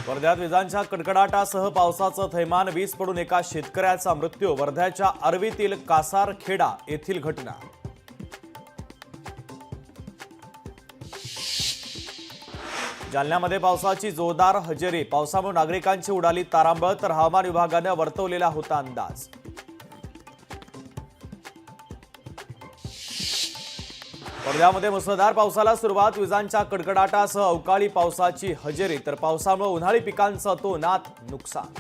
वर्ध्यात विजांच्या कडकडाटासह पावसाचं थैमान, वीज पडून एका शेतकऱ्याचा मृत्यू. वर्ध्याच्या आर्वीतील कासारखेडा येथील घटना. जालन्यामध्ये पावसाची जोरदार हजेरी. पावसामुळे नागरिकांची उडाली तारांबळ, तर हवामान विभागाने वर्तवलेला होता अंदाज. वर्ध्यामध्ये मुसळधार पावसाला सुरुवात. विजांच्या कडकडाटासह अवकाळी पावसाची हजेरी, तर पावसामुळे उन्हाळी पिकांचं अतोनात नुकसान.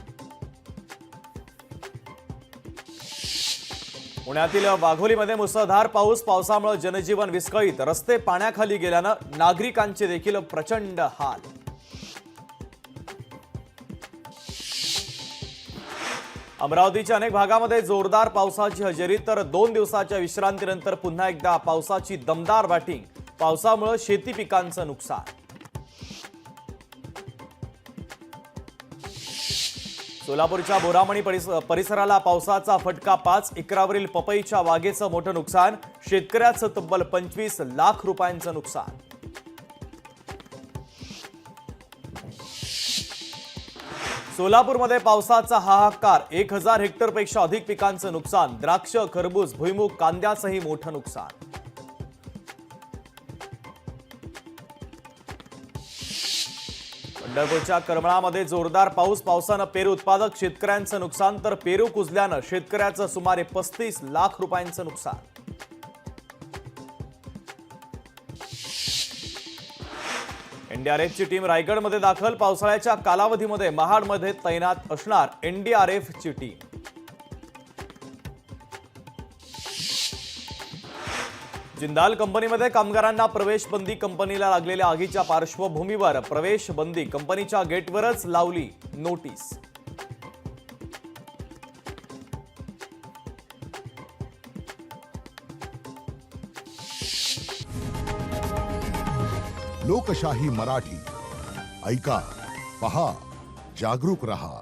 पुण्यातील वाघोलीमध्ये मुसळधार पाऊस. पावसामुळे जनजीवन विस्कळीत. रस्ते पाण्याखाली गेल्यानं नागरिकांचे देखील प्रचंड हाल. अमरावतीच्या अनेक भागामध्ये जोरदार पावसाची हजेरी, तर 2 दिवसाच्या विश्रांतीनंतर पुन्हा एकदा पावसाची दमदार बॅटिंग. पावसामुळे शेती पिकांचं नुकसान. सोलापूरच्या बोरामणी परिसराला पावसाचा फटका. 5 एकरावरील पपईच्या बागेचं मोठं नुकसान. शेतकऱ्याचं तब्बल 25 लाख रुपयांचं नुकसान. सोलापूरमध्ये पावसाचा हाहाकार. 1000 हेक्टरपेक्षा अधिक पिकांचं नुकसान. द्राक्ष, खरबूज, भुईमूग, कांद्याचंही मोठं नुकसान. पंढरपूरच्या करमळामध्ये जोरदार पाऊस. पावसानं पेरू उत्पादक शेतकऱ्यांचं नुकसान, तर पेरू कुजल्यानं शेतकऱ्याचं सुमारे 35 लाख रुपयांचं नुकसान. एनडीआरएफची टीम रायगडमध्ये दाखल. पावसाळ्याच्या कालावधीमध्ये महाडमध्ये तैनात असणार एनडीआरएफची टीम. जिंदाल कंपनीमध्ये कामगारांना प्रवेश बंदी. कंपनीला लागलेल्या आगीच्या पार्श्वभूमीवर प्रवेश बंदी. कंपनीच्या गेटवरच लावली नोटीस. लोकशाही मराठी ऐका, पहा, जागरूक रहा.